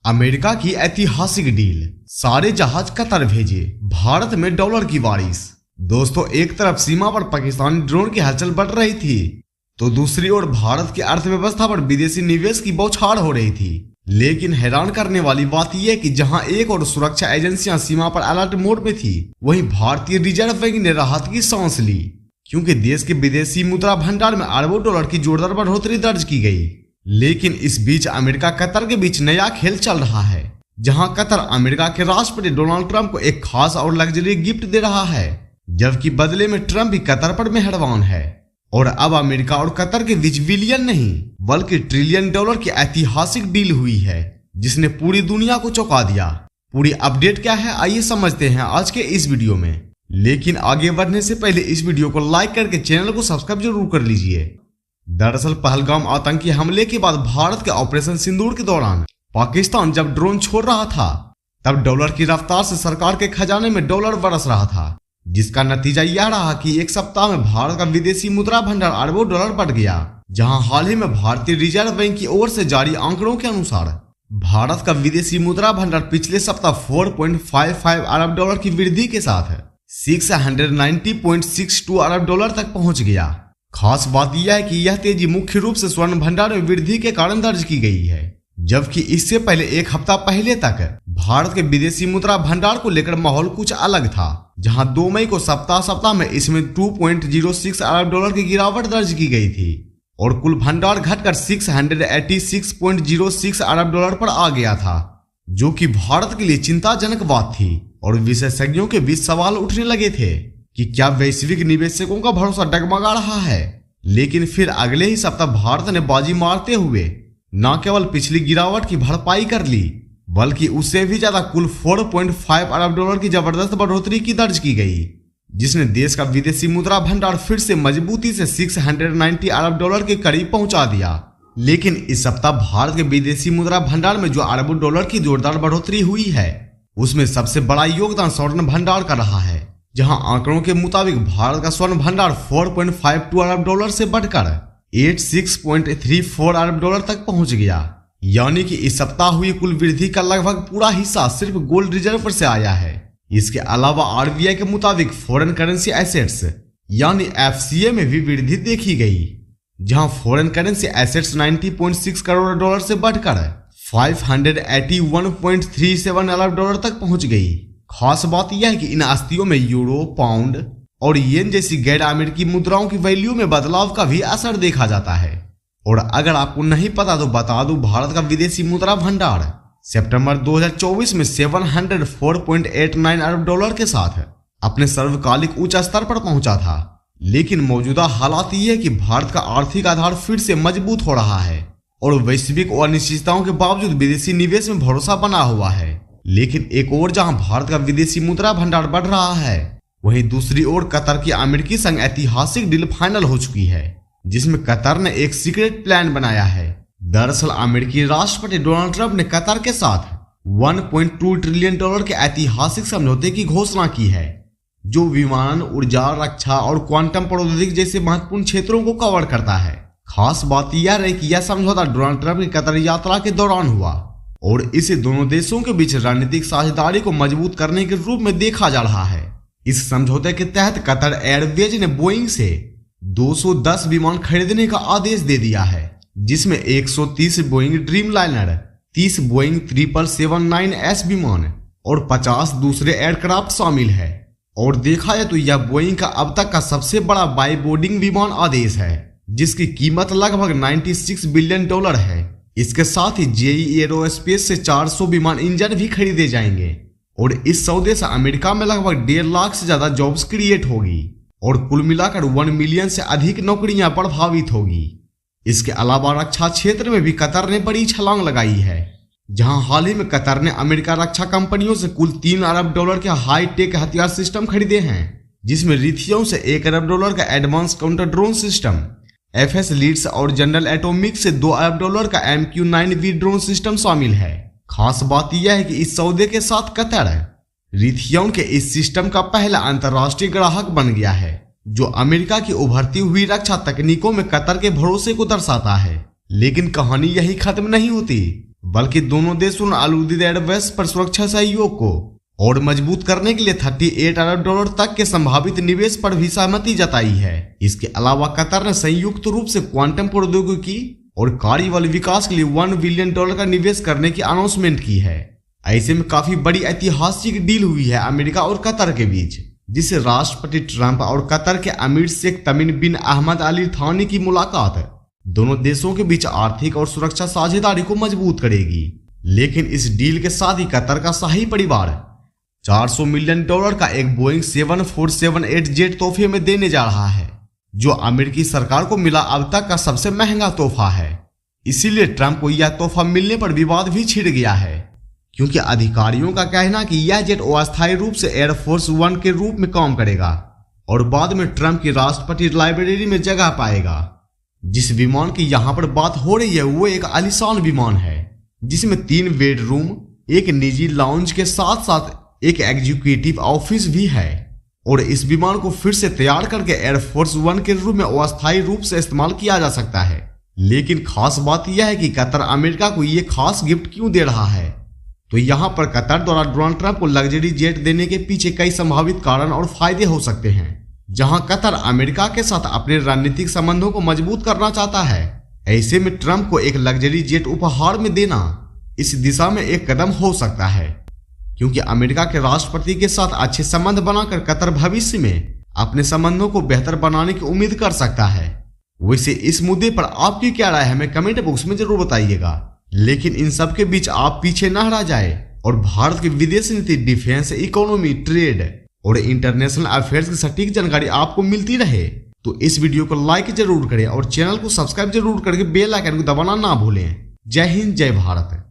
America की ऐतिहासिक deal, सारे जहाज कतर भेजे, भारत में डॉलर की बारिश। दोस्तों, एक तरफ सीमा पर पाकिस्तानी ड्रोन की हलचल बढ़ रही थी, तो दूसरी ओर भारत की अर्थव्यवस्था पर विदेशी निवेश की बौछार हो रही थी। लेकिन हैरान करने वाली बात यह कि जहां एक और सुरक्षा एजेंसियां सीमा पर अलर्ट मोड में थी, वहीं भारतीय रिजर्व बैंक ने राहत की सांस ली, क्योंकि देश के विदेशी मुद्रा भंडार में अरबों डॉलर की जोरदार बढ़ोतरी दर्ज की गई। लेकिन इस बीच अमेरिका कतर के बीच नया खेल चल रहा है, जहां कतर अमेरिका के राष्ट्रपति डोनाल्ड ट्रंप को एक खास और लग्जरी गिफ्ट दे रहा है, जबकि बदले में ट्रंप भी कतर पर मेहरबान है। और अब अमेरिका और कतर के बीच बिलियन नहीं बल्कि ट्रिलियन डॉलर की ऐतिहासिक डील हुई है, जिसने पूरी दुनिया को चौंका दिया। पूरी अपडेट क्या है, आइए समझते हैं आज के इस वीडियो में। लेकिन आगे बढ़ने से पहले इस वीडियो को लाइक करके चैनल को सब्सक्राइब जरूर कर लीजिए। दरअसल पहलगाम आतंकी हमले के बाद भारत के ऑपरेशन सिंदूर के दौरान पाकिस्तान जब ड्रोन छोड़ रहा था, तब डॉलर की रफ्तार से सरकार के खजाने में डॉलर बरस रहा था, जिसका नतीजा यह रहा कि एक सप्ताह में भारत का विदेशी मुद्रा भंडार अरबों डॉलर बढ़ गया। जहां हाल ही में भारतीय रिजर्व बैंक की ओर से जारी आंकड़ों के अनुसार भारत का विदेशी मुद्रा भंडार पिछले सप्ताह 4.55 अरब डॉलर की वृद्धि के साथ 690.62 अरब डॉलर तक पहुंच गया। खास बात यह है कि यह तेजी मुख्य रूप से स्वर्ण भंडार में वृद्धि के कारण दर्ज की गई है, जबकि इससे पहले एक हफ्ता पहले तक भारत के विदेशी मुद्रा भंडार को लेकर माहौल कुछ अलग था, जहां 2 मई को सप्ताह में इसमें 2.06 अरब डॉलर की गिरावट दर्ज की गई थी और कुल भंडार घटकर 686.06 अरब डॉलर पर आ गया था, जो कि भारत के लिए चिंताजनक बात थी। और विशेषज्ञों के बीच सवाल उठने लगे थे कि क्या वैश्विक निवेशकों का भरोसा डगमगा रहा है। लेकिन फिर अगले ही सप्ताह भारत ने बाजी मारते हुए न केवल पिछली गिरावट की भरपाई कर ली, बल्कि उससे भी ज्यादा कुल 4.5 अरब डॉलर की जबरदस्त बढ़ोतरी की दर्ज की गई, जिसने देश का विदेशी मुद्रा भंडार फिर से मजबूती से 690 अरब डॉलर के करीब पहुंचा दिया। लेकिन इस सप्ताह भारत के विदेशी मुद्रा भंडार में जो अरबों डॉलर की जोरदार बढ़ोतरी हुई है, उसमें सबसे बड़ा योगदान स्वर्ण भंडार का रहा है, जहां आंकड़ों के मुताबिक भारत का स्वर्ण भंडार 4.52 अरब डॉलर से बढ़कर 86.34 अरब डॉलर तक पहुंच गया। यानी कि इस सप्ताह हुई कुल वृद्धि का लगभग पूरा हिस्सा सिर्फ गोल्ड रिजर्व पर से आया है। इसके अलावा आरबीआई के मुताबिक फॉरेन करेंसी एसेट्स यानी एफसीए में भी वृद्धि देखी गई, जहां foreign currency assets 90.6 crore dollar से बढ़कर 581.37 अरब डॉलर तक पहुंच गई। खास बात यह है कि इन आस्तियों में यूरो, पाउंड और येन जैसी गैर अमेरिकी मुद्राओं की वैल्यू में बदलाव का भी असर देखा जाता है। और अगर आपको नहीं पता तो बता दूं, भारत का विदेशी मुद्रा भंडार सितंबर 2024 में 704.89 अरब डॉलर के साथ अपने सर्वकालिक उच्च स्तर पर पहुंचा था। लेकिन मौजूदा हालात ये है कि भारत का आर्थिक आधार फिर से मजबूत हो रहा है और वैश्विक अनिश्चितताओं के बावजूद विदेशी निवेश में भरोसा बना हुआ है। लेकिन एक ओर जहां भारत का विदेशी मुद्रा भंडार बढ़ रहा है, वहीं दूसरी ओर कतर की अमेरिकी संग ऐतिहासिक डील फाइनल हो चुकी है, जिसमें कतर ने एक सीक्रेट प्लान बनाया है। दरअसल अमेरिकी राष्ट्रपति डोनाल्ड ट्रंप ने कतर के साथ 1.2 ट्रिलियन डॉलर के ऐतिहासिक समझौते की घोषणा की है, जो विमान, ऊर्जा, रक्षा और क्वांटम प्रौद्योगिकी जैसे महत्वपूर्ण क्षेत्रों को कवर करता है। खास बात यह रही कि यह समझौता डोनाल्ड ट्रंप की कतर यात्रा के दौरान हुआ और इसे दोनों देशों के बीच रणनीतिक साझेदारी को मजबूत करने के रूप में देखा जा रहा है। इस समझौते के तहत कतर एयरवेज ने बोइंग से 210 विमान खरीदने का आदेश दे दिया है, जिसमें 130 बोइंग ड्रीमलाइनर, 30 बोइंग 777-9S विमान और 50 दूसरे एयरक्राफ्ट शामिल है। और देखा जाए तो यह बोइंग का अब तक का सबसे बड़ा बाई बोर्डिंग विमान आदेश है, जिसकी कीमत लगभग 96 बिलियन डॉलर है। इसके साथ ही जेई एरोस्पेस से 400 विमान इंजन भी खरीदे जाएंगे और इस सौदे से अमेरिका में लगभग 1.5 लाख से ज्यादा जॉब्स क्रिएट होगी और कुल मिलाकर 1 मिलियन से अधिक नौकरियां प्रभावित होगी। इसके अलावा रक्षा क्षेत्र में भी कतर ने बड़ी छलांग लगाई है, जहां हाल ही में कतर ने अमेरिका रक्षा कंपनियों से कुल 3 अरब डॉलर के हाई टेक हथियार सिस्टम खरीदे हैं, जिसमें रिथियों से 1 अरब डॉलर का advance counter drone system, FS Leidos और जनरल एटॉमिक से 2 अरब डॉलर का MQ-9V ड्रोन सिस्टम शामिल है। खास बात यह है कि इस सौदे के साथ कतर रिथियोन के इस सिस्टम का पहला अंतर्राष्ट्रीय ग्राहक बन गया है, जो अमेरिका की उभरती हुई रक्षा तकनीकों में कतर के भरोसे को दर्शाता है। लेकिन कहानी यही खत्म नहीं होती। बल्कि दोनों देशों ने अल-उदेद एयरबेस पर सुरक्षा सहयोग को और मजबूत करने के लिए $38 अरब तक के संभावित निवेश पर भी सहमति जताई है। इसके अलावा कतर ने संयुक्त रूप से क्वांटम प्रौद्योगिकी और कार्यबल विकास के लिए $1 बिलियन का निवेश करने की अनाउंसमेंट की है। ऐसे में काफी बड़ी ऐतिहासिक डील हुई है अमेरिका और कतर के बीच, जिसे राष्ट्रपति ट्रंप और कतर के अमीर शेख तमीम बिन अहमद अल थानी की मुलाकात दोनों देशों के बीच आर्थिक और सुरक्षा साझेदारी को मजबूत करेगी। लेकिन इस डील के साथ ही कतर का शाही परिवार $400 मिलियन का एक बोइंग 7478 जेट तोहफे में देने जा रहा है, जो अमेरिकी सरकार को मिला अब तक का सबसे महंगा तोहफा है। इसीलिए ट्रंप को यह तोहफा मिलने पर विवाद भी छिड़ गया है, क्योंकि अधिकारियों का कहना कि यह जेट अस्थायी रूप से एयरफोर्स 1 के रूप में काम करेगा और बाद में ट्रंप की राष्ट्रपति लाइब्रेरी में जगह पाएगा। जिस विमान की यहाँ पर बात हो रही है वो एक आलीशान विमान है, जिसमें 3 बेडरूम, एक निजी लाउंज के साथ साथ एक एग्जीक्यूटिव ऑफिस भी है और इस विमान को फिर से तैयार करके एयरफोर्स 1 के रूप में अस्थायी रूप से इस्तेमाल किया जा सकता है। लेकिन खास बात यह है कि कतर अमेरिका को ये खास गिफ्ट क्यों दे रहा है। तो यहाँ पर कतर द्वारा डोनाल्ड ट्रंप को लग्जरी जेट देने के पीछे कई संभावित कारण और फायदे हो सकते हैं। जहां कतर अमेरिका के साथ अपने रणनीतिक संबंधों को मजबूत करना चाहता है, ऐसे में ट्रंप को एक लग्जरी जेट उपहार में देना इस दिशा में एक कदम हो सकता है, क्योंकि अमेरिका के राष्ट्रपति के साथ अच्छे संबंध बनाकर कतर भविष्य में अपने संबंधों को बेहतर बनाने की उम्मीद कर सकता है। वैसे इस मुद्दे पर आपकी क्या राय है हमें कमेंट बॉक्स में जरूर बताइएगा। लेकिन इन सब के बीच आप पीछे न रह जाए और भारत की विदेश नीति, डिफेंस, इकोनॉमी, ट्रेड और इंटरनेशनल अफेयर्स की सटीक जानकारी आपको मिलती रहे तो इस वीडियो को लाइक जरूर करें और चैनल को सब्सक्राइब जरूर करके बेल आइकन को दबाना ना भूलें। जय हिंद, जय भारत।